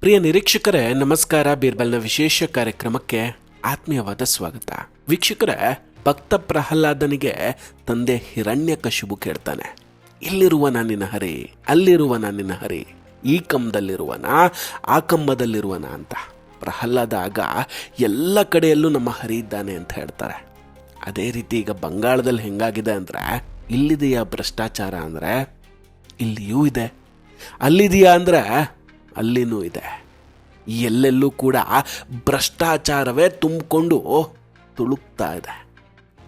ಪ್ರಿಯ ನಿರೀಕ್ಷಕರೇ, ನಮಸ್ಕಾರ. ಬೀರ್ಬಲ್ನ ವಿಶೇಷ ಕಾರ್ಯಕ್ರಮಕ್ಕೆ ಆತ್ಮೀಯವಾದ ಸ್ವಾಗತ. ವೀಕ್ಷಕರೇ, ಭಕ್ತ ಪ್ರಹ್ಲಾದನಿಗೆ ತಂದೆ ಹಿರಣ್ಯಕಶಿಪು ಕೇಳ್ತಾನೆ, ಇಲ್ಲಿರುವನ ನಿನ್ನ ಹರಿ, ಅಲ್ಲಿರುವನ ನಿನ್ನ ಹರಿ, ಈ ಕಂಬದಲ್ಲಿರುವನ, ಆ ಕಂಬದಲ್ಲಿರುವನ ಅಂತ. ಪ್ರಹ್ಲಾದ ಆಗ ಎಲ್ಲ ಕಡೆಯಲ್ಲೂ ನಮ್ಮ ಹರಿ ಇದ್ದಾನೆ ಅಂತ ಹೇಳ್ತಾರೆ. ಅದೇ ರೀತಿ ಈಗ ಬಂಗಾಳದಲ್ಲಿ ಹೆಂಗಾಗಿದೆ ಅಂದ್ರೆ, ಇಲ್ಲಿದೆಯಾ ಭ್ರಷ್ಟಾಚಾರ ಅಂದ್ರೆ ಇಲ್ಲಿಯೂ ಇದೆ, ಅಲ್ಲಿದೆಯಾ ಅಂದ್ರೆ ಅಲ್ಲಿನೂ ಇದೆ. ಎಲ್ಲೆಲ್ಲೂ ಕೂಡ ಭ್ರಷ್ಟಾಚಾರವೇ ತುಂಬಿಕೊಂಡು ತುಳುಕ್ತಾ ಇದೆ.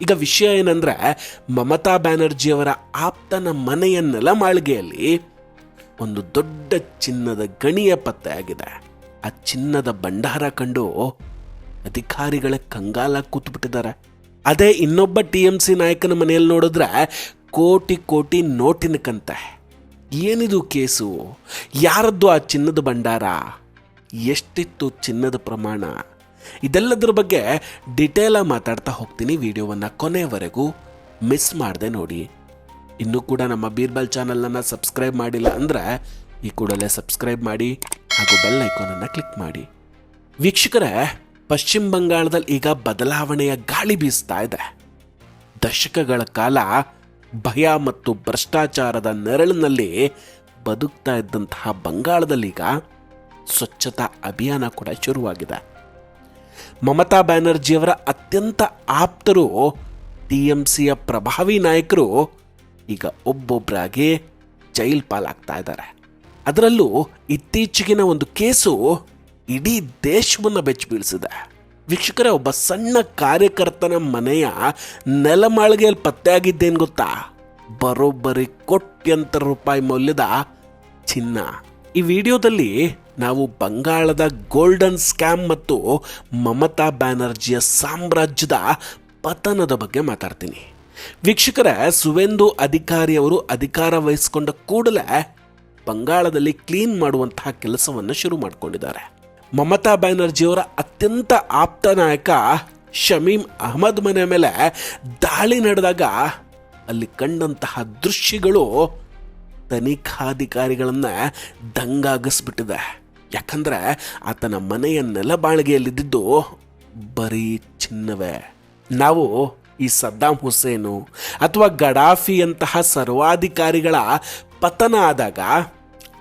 ಈಗ ವಿಷಯ ಏನಂದ್ರೆ, ಮಮತಾ ಬ್ಯಾನರ್ಜಿಯವರ ಆಪ್ತನ ಮನೆಯ ನೆಲಮಾಳಿಗೆಯಲ್ಲಿ ಒಂದು ದೊಡ್ಡ ಚಿನ್ನದ ಗಣಿಯ ಪತ್ತೆಯಾಗಿದೆ. ಆ ಚಿನ್ನದ ಭಂಡಾರ ಕಂಡು ಅಧಿಕಾರಿಗಳೇ ಕಂಗಾಲ ಕೂತ್ಬಿಟ್ಟಿದ್ದಾರೆ. ಅದೇ ಇನ್ನೊಬ್ಬ TMC ನಾಯಕನ ಮನೆಯಲ್ಲಿ ನೋಡಿದ್ರೆ ಕೋಟಿ ಕೋಟಿ ನೋಟಿನ ಕಂತೆ. ಏನಿದು ಕೇಸು? ಯಾರದ್ದು ಆ ಚಿನ್ನದ ಭಂಡಾರ? ಎಷ್ಟಿತ್ತು ಚಿನ್ನದ ಪ್ರಮಾಣ? ಇದೆಲ್ಲದರ ಬಗ್ಗೆ ಡಿಟೇಲಾಗಿ ಮಾತಾಡ್ತಾ ಹೋಗ್ತೀನಿ. ವಿಡಿಯೋವನ್ನು ಕೊನೆಯವರೆಗೂ ಮಿಸ್ ಮಾಡದೆ ನೋಡಿ. ಇನ್ನೂ ಕೂಡ ನಮ್ಮ ಬೀರ್ಬಲ್ ಚಾನಲನ್ನು ಸಬ್ಸ್ಕ್ರೈಬ್ ಮಾಡಿಲ್ಲ ಅಂದರೆ ಈ ಕೂಡಲೇ ಸಬ್ಸ್ಕ್ರೈಬ್ ಮಾಡಿ ಹಾಗೂ ಬೆಲ್ ಐಕಾನನ್ನು ಕ್ಲಿಕ್ ಮಾಡಿ. ವೀಕ್ಷಕರೇ, ಪಶ್ಚಿಮ ಬಂಗಾಳದಲ್ಲಿ ಈಗ ಬದಲಾವಣೆಯ ಗಾಳಿ ಬೀಸ್ತಾ ಇದೆ. ದಶಕಗಳ ಕಾಲ ಭಯ ಮತ್ತು ಭ್ರಷ್ಟಾಚಾರದ ನೆರಳಿನಲ್ಲಿ ಬದುಕ್ತಾ ಇದ್ದಂತಹ ಬಂಗಾಳದಲ್ಲೀಗ ಸ್ವಚ್ಛತಾ ಅಭಿಯಾನ ಕೂಡ ಶುರುವಾಗಿದೆ. ಮಮತಾ ಬ್ಯಾನರ್ಜಿಯವರ ಅತ್ಯಂತ ಆಪ್ತರು, TMCಯ ಪ್ರಭಾವಿ ನಾಯಕರು ಈಗ ಒಬ್ಬೊಬ್ಬರಾಗಿ ಜೈಲ್ ಪಾಲಾಗ್ತಾ ಇದ್ದಾರೆ. ಅದರಲ್ಲೂ ಇತ್ತೀಚೆಗಿನ ಒಂದು ಕೇಸು ಇಡೀ ದೇಶವನ್ನು ಬೆಚ್ಚಿ ಬೀಳಿಸಿದೆ. ವೀಕ್ಷಕರೇ, ಒಬ್ಬ ಸಣ್ಣ ಕಾರ್ಯಕರ್ತನ ಮನೆಯ ನೆಲಮಾಳಿಗೆಯಲ್ಲಿ ಪತ್ತೆಯಾಗಿದ್ದೇನು ಗೊತ್ತಾ? ಬರೋಬ್ಬರಿ ಕೋಟ್ಯಂತರ ರೂಪಾಯಿ ಮೌಲ್ಯದ ಚಿನ್ನ. ಈ ವಿಡಿಯೋದಲ್ಲಿ ನಾವು ಬಂಗಾಳದ ಗೋಲ್ಡನ್ ಸ್ಕ್ಯಾಮ್ ಮತ್ತು ಮಮತಾ ಬ್ಯಾನರ್ಜಿಯ ಸಾಮ್ರಾಜ್ಯದ ಪತನದ ಬಗ್ಗೆ ಮಾತಾಡ್ತೀನಿ. ವೀಕ್ಷಕರೇ, ಸುವೇಂದು ಅಧಿಕಾರಿ ಅವರು ಅಧಿಕಾರ ವಹಿಸಿಕೊಂಡ ಕೂಡಲೇ ಬಂಗಾಳದಲ್ಲಿ ಕ್ಲೀನ್ ಮಾಡುವಂತಹ ಕೆಲಸವನ್ನು ಶುರು ಮಾಡಿಕೊಂಡಿದ್ದಾರೆ. ಮಮತಾ ಬ್ಯಾನರ್ಜಿಯವರ ಅತ್ಯಂತ ಆಪ್ತ ನಾಯಕ ಶಮೀಮ್ ಅಹಮದ್ ಮನೆ ಮೇಲೆ ದಾಳಿ ನಡೆದಾಗ ಅಲ್ಲಿ ಕಂಡಂತಹ ದೃಶ್ಯಗಳು ತನಿಖಾಧಿಕಾರಿಗಳನ್ನ ದಂಗಾಗಿಸ್ಬಿಟ್ಟಿದೆ. ಯಾಕಂದ್ರೆ ಆತನ ಮನೆಯ ನೆಲಬಾಳಿಗೆಯಲ್ಲಿದ್ದು ಬರೀ ಚಿನ್ನವೇ. ನಾವು ಈ ಸದ್ದಾಂ ಹುಸೇನು ಅಥವಾ ಗಡಾಫಿಯಂತಹ ಸರ್ವಾಧಿಕಾರಿಗಳ ಪತನ ಆದಾಗ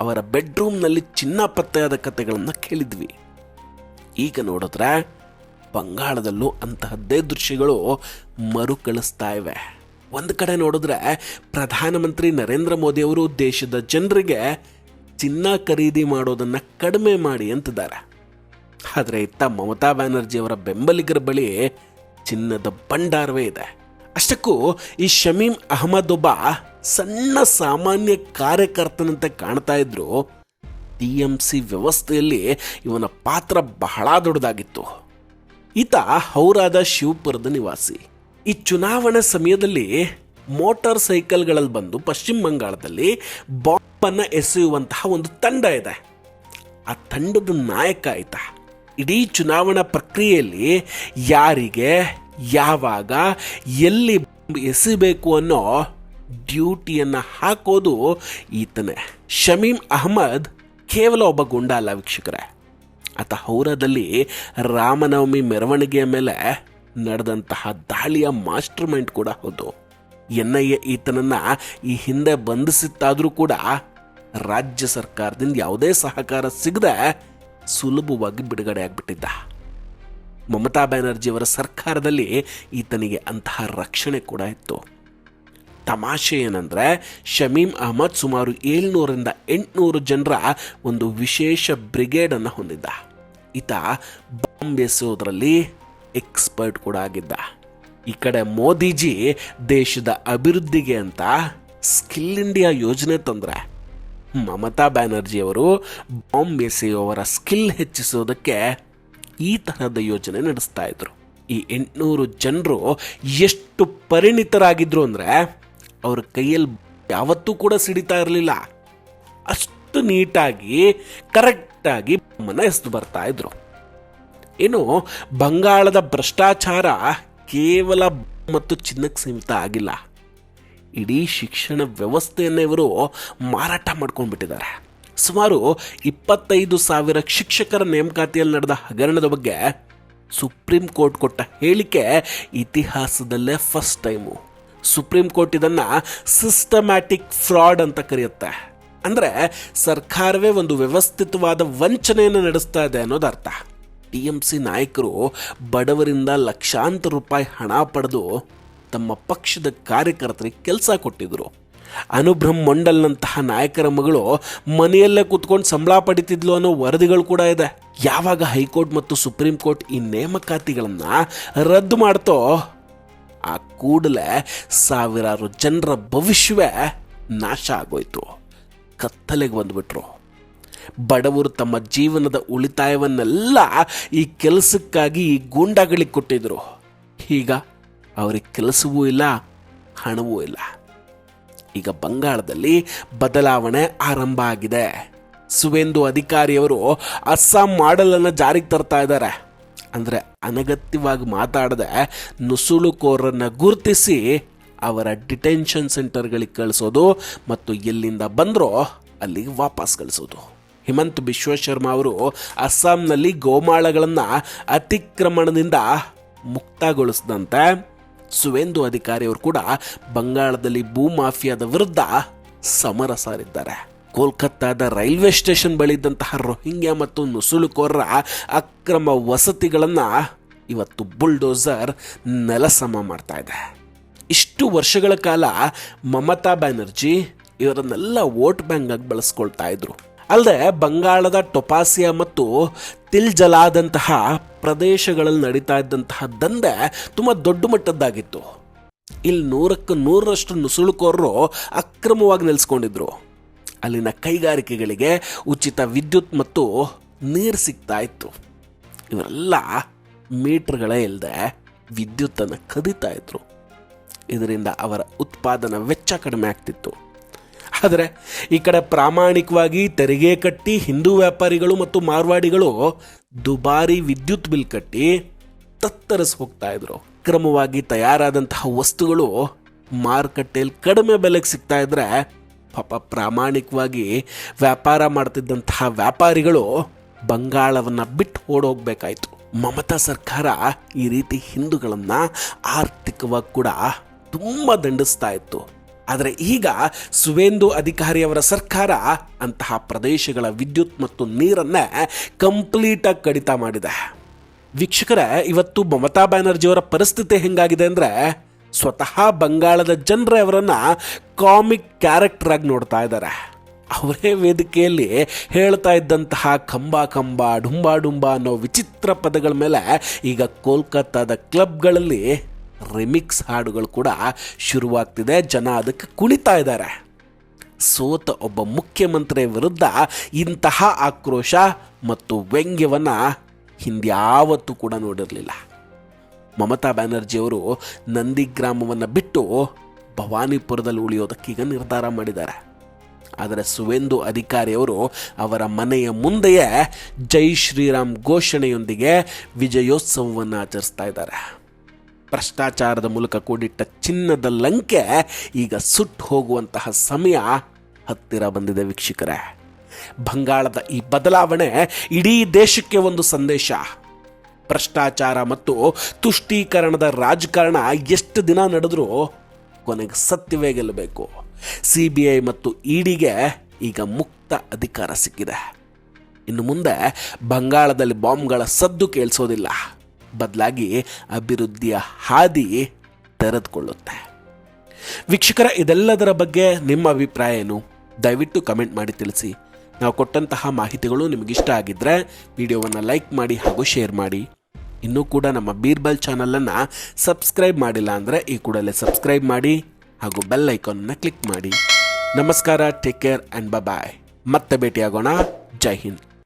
ಅವರ ಬೆಡ್ರೂಮ್ನಲ್ಲಿ ಚಿನ್ನ ಪತ್ತೆಯಾದ ಕಥೆಗಳನ್ನು ಕೇಳಿದ್ವಿ. ಈಗ ನೋಡಿದ್ರೆ ಬಂಗಾಳದಲ್ಲೂ ಅಂತಹದ್ದೇ ದೃಶ್ಯಗಳು ಮರುಕಳಿಸ್ತಾ ಇವೆ. ಒಂದು ಕಡೆ ನೋಡಿದ್ರೆ ಪ್ರಧಾನಮಂತ್ರಿ ನರೇಂದ್ರ ಮೋದಿ ಅವರು ದೇಶದ ಜನರಿಗೆ ಚಿನ್ನ ಖರೀದಿ ಮಾಡೋದನ್ನು ಕಡಿಮೆ ಮಾಡಿ ಅಂತಿದ್ದಾರೆ. ಆದರೆ ಇತ್ತ ಮಮತಾ ಬ್ಯಾನರ್ಜಿಯವರ ಬೆಂಬಲಿಗರ ಬಳಿ ಚಿನ್ನದ ಭಂಡಾರವೇ ಇದೆ. ಅಷ್ಟಕ್ಕೂ ಈ ಶಮೀಮ್ ಅಹಮದ್ ಒಬ್ಬ ಸಣ್ಣ ಸಾಮಾನ್ಯ ಕಾರ್ಯಕರ್ತನಂತೆ ಕಾಣ್ತಾ ಇದ್ರು. TMC ವ್ಯವಸ್ಥೆಯಲ್ಲಿ ಇವನ ಪಾತ್ರ ಬಹಳ ದೊಡ್ಡದಾಗಿತ್ತು. ಈತ ಹೌರಾದ ಶಿವಪುರದ ನಿವಾಸಿ. ಈ ಚುನಾವಣೆ ಸಮಯದಲ್ಲಿ ಮೋಟಾರ್ ಸೈಕಲ್ಗಳಲ್ಲಿ ಬಂದು ಪಶ್ಚಿಮ ಬಂಗಾಳದಲ್ಲಿ ಬಾಂಬ್ ಅನ್ನ ಎಸೆಯುವಂತಹ ಒಂದು ತಂಡ ಇದೆ. ಆ ತಂಡದ ನಾಯಕ ಆಯ್ತ. ಇಡೀ ಚುನಾವಣಾ ಪ್ರಕ್ರಿಯೆಯಲ್ಲಿ ಯಾರಿಗೆ, ಯಾವಾಗ, ಎಲ್ಲಿ ಎಸೆಯಬೇಕು ಅನ್ನೋ ಡ್ಯೂಟಿಯನ್ನು ಹಾಕೋದು ಈತನೇ. ಶಮೀಮ್ ಅಹಮದ್ ಕೇವಲ ಒಬ್ಬ ಗುಂಡ ಅಲ್ಲ ವೀಕ್ಷಕರೇ. ಆತ ಹೌರಾದಲ್ಲಿ ರಾಮನವಮಿ ಮೆರವಣಿಗೆಯ ಮೇಲೆ ನಡೆದಂತಹ ದಾಳಿಯ ಮಾಸ್ಟರ್ ಮೈಂಡ್ ಕೂಡ ಹೌದು. NIA ಈತನನ್ನ ಈ ಹಿಂದೆ ಬಂಧಿಸಿತ್ತಾದ್ರೂ ಕೂಡ ರಾಜ್ಯ ಸರ್ಕಾರದಿಂದ ಯಾವುದೇ ಸಹಕಾರ ಸಿಗದೆ ಸುಲಭವಾಗಿ ಬಿಡುಗಡೆ ಆಗ್ಬಿಟ್ಟಿದ್ದ. ಮಮತಾ ಬ್ಯಾನರ್ಜಿಯವರ ಸರ್ಕಾರದಲ್ಲಿ ಈತನಿಗೆ ಅಂತಹ ರಕ್ಷಣೆ ಕೂಡ ಇತ್ತು. ತಮಾಷೆ ಏನಂದ್ರೆ, ಶಮೀಮ್ ಅಹಮದ್ ಸುಮಾರು 700ರಿಂದ 800 ಜನರ ಒಂದು ವಿಶೇಷ ಬ್ರಿಗೇಡ್ ಅನ್ನು ಹೊಂದಿದ್ದ. ಈತ ಬಾಂಬ್ ಎಸೆಯೋದ್ರಲ್ಲಿ ಎಕ್ಸ್ಪರ್ಟ್ ಕೂಡ ಆಗಿದ್ದ. ಈ ಕಡೆ ಮೋದಿಜಿ ದೇಶದ ಅಭಿವೃದ್ಧಿಗೆ ಅಂತ ಸ್ಕಿಲ್ ಇಂಡಿಯಾ ಯೋಜನೆ ತಂದ್ರೆ, ಮಮತಾ ಬ್ಯಾನರ್ಜಿಯವರು ಬಾಂಬ್ ಎಸೆಯುವವರ ಸ್ಕಿಲ್ ಹೆಚ್ಚಿಸೋದಕ್ಕೆ ಈ ತರಹದ ಯೋಜನೆ ನಡೆಸ್ತಾ ಇದ್ರು. ಈ 800 ಜನರು ಎಷ್ಟು ಪರಿಣಿತರಾಗಿದ್ರು ಅಂದ್ರೆ, ಅವ್ರ ಕೈಯಲ್ಲಿ ಯಾವತ್ತೂ ಕೂಡ ಸಿಡಿತಾ ಇರಲಿಲ್ಲ. ಅಷ್ಟು ನೀಟಾಗಿ ಕರೆಕ್ಟಾಗಿ ಮನ ಎಸ್ದು ಬರ್ತಾ ಇದ್ರು. ಏನು, ಬಂಗಾಳದ ಭ್ರಷ್ಟಾಚಾರ ಕೇವಲ ಮತ್ತು ಚಿನ್ನಕ್ಕೆ ಸೀಮಿತ ಆಗಿಲ್ಲ. ಇಡೀ ಶಿಕ್ಷಣ ವ್ಯವಸ್ಥೆಯನ್ನೇ ಇವರು ಮಾರಾಟ ಮಾಡ್ಕೊಂಡ್ಬಿಟ್ಟಿದ್ದಾರೆ. ಸುಮಾರು 25,000 ಶಿಕ್ಷಕರ ನೇಮಕಾತಿಯಲ್ಲಿ ನಡೆದ ಹಗರಣದ ಬಗ್ಗೆ ಸುಪ್ರೀಂ ಕೋರ್ಟ್ ಕೊಟ್ಟ ಹೇಳಿಕೆ ಇತಿಹಾಸದಲ್ಲೇ ಫಸ್ಟ್ ಟೈಮು. ಸುಪ್ರೀಂ ಕೋರ್ಟ್ ಇದನ್ನ ಸಿಸ್ಟಮ್ಯಾಟಿಕ್ ಫ್ರಾಡ್ ಅಂತ ಕರೆಯುತ್ತೆ. ಅಂದರೆ ಸರ್ಕಾರವೇ ಒಂದು ವ್ಯವಸ್ಥಿತವಾದ ವಂಚನೆಯನ್ನು ನಡೆಸ್ತಾ ಇದೆ ಅನ್ನೋದು ಅರ್ಥ. TMC ನಾಯಕರು ಬಡವರಿಂದ ಲಕ್ಷಾಂತರ ರೂಪಾಯಿ ಹಣ ಪಡೆದು ತಮ್ಮ ಪಕ್ಷದ ಕಾರ್ಯಕರ್ತರಿಗೆ ಕೆಲಸ ಕೊಟ್ಟಿದ್ರು. ಅನುಬ್ರಹ್ಮ್ ಮಂಡಲ್ನಂತಹ ನಾಯಕರ ಮಗಳು ಮನೆಯಲ್ಲೇ ಕೂತ್ಕೊಂಡು ಸಂಬಳ ಪಡಿತಿದ್ಲು ಅನ್ನೋ ವರದಿಗಳು ಕೂಡ ಇದೆ. ಯಾವಾಗ ಹೈಕೋರ್ಟ್ ಮತ್ತು ಸುಪ್ರೀಂ ಕೋರ್ಟ್ ಈ ನೇಮಕಾತಿಗಳನ್ನು ರದ್ದು ಮಾಡ್ತೋ ಆ ಕೂಡಲೇ ಸಾವಿರಾರು ಜನರ ಭವಿಷ್ಯವೇ ನಾಶ ಆಗೋಯ್ತು. ಕತ್ತಲೆಗೆ ಬಂದುಬಿಟ್ರು. ಬಡವರು ತಮ್ಮ ಜೀವನದ ಉಳಿತಾಯವನ್ನೆಲ್ಲ ಈ ಕೆಲಸಕ್ಕಾಗಿ ಈ ಗೂಂಡಾಗಳಿಗೆ ಕೊಟ್ಟಿದ್ರು. ಈಗ ಅವ್ರಿಗೆ ಕೆಲಸವೂ ಇಲ್ಲ, ಹಣವೂ ಇಲ್ಲ. ಈಗ ಬಂಗಾಳದಲ್ಲಿ ಬದಲಾವಣೆ ಆರಂಭ ಆಗಿದೆ. ಸುವೇಂದು ಅಧಿಕಾರಿಯವರು ಅಸ್ಸಾಂ ಮಾಡೆಲನ್ನು ಜಾರಿಗೆ ತರ್ತಾ ಇದ್ದಾರೆ. ಅಂದರೆ ಅನಗತ್ಯವಾಗಿ ಮಾತಾಡದೆ ನುಸುಳುಕೋರನ್ನು ಗುರುತಿಸಿ ಅವರ ಡಿಟೆನ್ಷನ್ ಸೆಂಟರ್ಗಳಿಗೆ ಕಳಿಸೋದು ಮತ್ತು ಎಲ್ಲಿಂದ ಬಂದರೋ ಅಲ್ಲಿಗೆ ವಾಪಸ್ ಕಳಿಸೋದು. ಹಿಮಂತ್ ಬಿಶ್ವ ಶರ್ಮಾ ಅವರು ಅಸ್ಸಾಂನಲ್ಲಿ ಗೋಮಾಳಗಳನ್ನು ಅತಿಕ್ರಮಣದಿಂದ ಮುಕ್ತಗೊಳಿಸಿದಂತೆ ಸುವೇಂದು ಅಧಿಕಾರಿಯವರು ಕೂಡ ಬಂಗಾಳದಲ್ಲಿ ಭೂಮಾಫಿಯಾದ ವಿರುದ್ಧ ಸಮರ ಸಾರಿದ್ದಾರೆ. ಕೋಲ್ಕತ್ತಾದ ರೈಲ್ವೆ ಸ್ಟೇಷನ್ ಬಳಿ ಇದ್ದಂತಹ ರೋಹಿಂಗ್ಯಾ ಮತ್ತು ನುಸುಳುಕೋರರ ಅಕ್ರಮ ವಸತಿಗಳನ್ನು ಇವತ್ತು ಬುಲ್ಡೋಸರ್ ನೆಲಸಮ ಮಾಡ್ತಾ ಇದೆ. ಇಷ್ಟು ವರ್ಷಗಳ ಕಾಲ ಮಮತಾ ಬ್ಯಾನರ್ಜಿ ಇವರನ್ನೆಲ್ಲ ವೋಟ್ ಬ್ಯಾಂಕ್ ಆಗಿ ಬಳಸ್ಕೊಳ್ತಾ ಇದ್ರು. ಅಲ್ಲದೆ ಬಂಗಾಳದ ಟೊಪಾಸಿಯಾ ಮತ್ತು ತಿಲ್ಜಲಾದಂತಹ ಪ್ರದೇಶಗಳಲ್ಲಿ ನಡೀತಾ ಇದ್ದಂತಹ ದಂಧೆ ತುಂಬ ದೊಡ್ಡ ಮಟ್ಟದ್ದಾಗಿತ್ತು. ಇಲ್ಲಿ 100ಕ್ಕೆ 100ರಷ್ಟು ನುಸುಳುಕೋರರು ಅಕ್ರಮವಾಗಿ ನೆಲೆಸ್ಕೊಂಡಿದ್ರು. ಅಲ್ಲಿನ ಕೈಗಾರಿಕೆಗಳಿಗೆ ಉಚಿತ ವಿದ್ಯುತ್ ಮತ್ತು ನೀರು ಸಿಗ್ತಾ ಇತ್ತು. ಇವರೆಲ್ಲ ಮೀಟರ್ಗಳೇ ಇಲ್ಲದೆ ವಿದ್ಯುತ್ತನ್ನು ಕದೀತಾ ಇದ್ರು. ಇದರಿಂದ ಅವರ ಉತ್ಪಾದನಾ ವೆಚ್ಚ ಕಡಿಮೆ ಆಗ್ತಿತ್ತು. ಆದರೆ ಈ ಕಡೆ ಪ್ರಾಮಾಣಿಕವಾಗಿ ತೆರಿಗೆ ಕಟ್ಟಿ ಹಿಂದೂ ವ್ಯಾಪಾರಿಗಳು ಮತ್ತು ಮಾರ್ವಾಡಿಗಳು ದುಬಾರಿ ವಿದ್ಯುತ್ ಬಿಲ್ ಕಟ್ಟಿ ತತ್ತರಿಸಿ ಹೋಗ್ತಾ ಇದ್ರು. ಕ್ರಮವಾಗಿ ತಯಾರಾದಂತಹ ವಸ್ತುಗಳು ಮಾರುಕಟ್ಟೆಯಲ್ಲಿ ಕಡಿಮೆ ಬೆಲೆಗೆ ಸಿಗ್ತಾ ಇದ್ರೆ ಪಾಪ ಪ್ರಾಮಾಣಿಕವಾಗಿ ವ್ಯಾಪಾರ ಮಾಡ್ತಿದ್ದಂತಹ ವ್ಯಾಪಾರಿಗಳು ಬಂಗಾಳವನ್ನು ಬಿಟ್ಟು ಓಡೋಗ್ಬೇಕಾಯ್ತು. ಮಮತಾ ಸರ್ಕಾರ ಈ ರೀತಿ ಹಿಂದೂಗಳನ್ನು ಆರ್ಥಿಕವಾಗಿ ಕೂಡ ತುಂಬ ದಂಡಿಸ್ತಾ ಇತ್ತು. ಆದರೆ ಈಗ ಸುವೇಂದು ಅಧಿಕಾರಿಯವರ ಸರ್ಕಾರ ಅಂತಹ ಪ್ರದೇಶಗಳ ವಿದ್ಯುತ್ ಮತ್ತು ನೀರನ್ನೇ ಕಂಪ್ಲೀಟಾಗಿ ಕಡಿತ ಮಾಡಿದೆ. ವೀಕ್ಷಕರೇ, ಇವತ್ತು ಮಮತಾ ಬ್ಯಾನರ್ಜಿಯವರ ಪರಿಸ್ಥಿತಿ ಹೆಂಗಾಗಿದೆ ಅಂದರೆ ಸ್ವತಃ ಬಂಗಾಳದ ಜನರೇ ಅವರನ್ನು ಕಾಮಿಕ್ ಕ್ಯಾರೆಕ್ಟರ್ ಆಗಿ ನೋಡ್ತಾ ಇದ್ದಾರೆ. ಅವರೇ ವೇದಿಕೆಯಲ್ಲಿ ಹೇಳ್ತಾ ಇದ್ದಂತಹ ಕಂಬ ಕಂಬ ಡುಂಬಾ ಡುಂಬಾ ಅನ್ನೋ ವಿಚಿತ್ರ ಪದಗಳ ಮೇಲೆ ಈಗ ಕೋಲ್ಕತ್ತಾದ ಕ್ಲಬ್ಗಳಲ್ಲಿ ರಿಮಿಕ್ಸ್ ಹಾಡುಗಳು ಕೂಡ ಶುರುವಾಗ್ತಿದೆ. ಜನ ಅದಕ್ಕೆ ಕುಣಿತಾ ಇದ್ದಾರೆ. ಸೋತ ಒಬ್ಬ ಮುಖ್ಯಮಂತ್ರಿ ವಿರುದ್ಧ ಇಂತಹ ಆಕ್ರೋಶ ಮತ್ತು ವ್ಯಂಗ್ಯವನ್ನು ಹಿಂದ್ಯಾವತ್ತೂ ಕೂಡ ನೋಡಿರಲಿಲ್ಲ. ಮಮತಾ ಬ್ಯಾನರ್ಜಿಯವರು ನಂದಿಗ್ರಾಮವನ್ನು ಬಿಟ್ಟು ಭವಾನಿಪುರದಲ್ಲಿ ಉಳಿಯೋದಕ್ಕೀಗ ನಿರ್ಧಾರ ಮಾಡಿದ್ದಾರೆ. ಆದರೆ ಸುವೇಂದು ಅಧಿಕಾರಿಯವರು ಅವರ ಮನೆಯ ಮುಂದೆಯೇ ಜೈ ಶ್ರೀರಾಮ್ ಘೋಷಣೆಯೊಂದಿಗೆ ವಿಜಯೋತ್ಸವವನ್ನು ಆಚರಿಸ್ತಾ ಇದ್ದಾರೆ. ಭ್ರಷ್ಟಾಚಾರದ ಮೂಲಕ ಕೂಡಿಟ್ಟ ಚಿನ್ನದ ಲಂಕೆ ಈಗ ಸುಟ್ಟು ಹೋಗುವಂತಹ ಸಮಯ ಹತ್ತಿರ ಬಂದಿದೆ. ವೀಕ್ಷಕರೇ, ಬಂಗಾಳದ ಈ ಬದಲಾವಣೆ ಇಡೀ ದೇಶಕ್ಕೆ ಒಂದು ಸಂದೇಶ. ಭ್ರಷ್ಟಾಚಾರ ಮತ್ತು ತುಷ್ಟೀಕರಣದ ರಾಜಕಾರಣ ಎಷ್ಟು ದಿನ ನಡೆದರೂ ಕೊನೆಗೆ ಸತ್ಯವೇ ಗೆಲ್ಲಬೇಕು. CBI ಮತ್ತು EDಗೆ ಈಗ ಮುಕ್ತ ಅಧಿಕಾರ ಸಿಕ್ಕಿದೆ. ಇನ್ನು ಮುಂದೆ ಬಂಗಾಳದಲ್ಲಿ ಬಾಂಬ್ಗಳ ಸದ್ದು ಕೇಳಿಸೋದಿಲ್ಲ. ಬದಲಾಗಿ ಅಭಿವೃದ್ಧಿಯ ಹಾದಿ ತೆರೆದುಕೊಳ್ಳುತ್ತೆ. ವೀಕ್ಷಕರ, ಇದೆಲ್ಲದರ ಬಗ್ಗೆ ನಿಮ್ಮ ಅಭಿಪ್ರಾಯ ಏನು? ದಯವಿಟ್ಟು ಕಮೆಂಟ್ ಮಾಡಿ ತಿಳಿಸಿ. ನಾವು ಕೊಟ್ಟಂತಹ ಮಾಹಿತಿಗಳು ನಿಮಗಿಷ್ಟ ಆಗಿದ್ದರೆ ವಿಡಿಯೋವನ್ನು ಲೈಕ್ ಮಾಡಿ ಹಾಗೂ ಶೇರ್ ಮಾಡಿ. ಇನ್ನೂ ಕೂಡ ನಮ್ಮ ಬೀರ್ಬಲ್ ಚಾನಲನ್ನು ಸಬ್ಸ್ಕ್ರೈಬ್ ಮಾಡಿಲ್ಲ ಅಂದರೆ ಈ ಕೂಡಲೇ ಸಬ್ಸ್ಕ್ರೈಬ್ ಮಾಡಿ ಹಾಗೂ ಬೆಲ್ ಐಕಾನನ್ನು ಕ್ಲಿಕ್ ಮಾಡಿ. ನಮಸ್ಕಾರ, ಟೇಕ್ ಕೇರ್ ಆ್ಯಂಡ್ ಬಾಯ್. ಮತ್ತೆ ಭೇಟಿಯಾಗೋಣ. ಜೈ ಹಿಂದ್.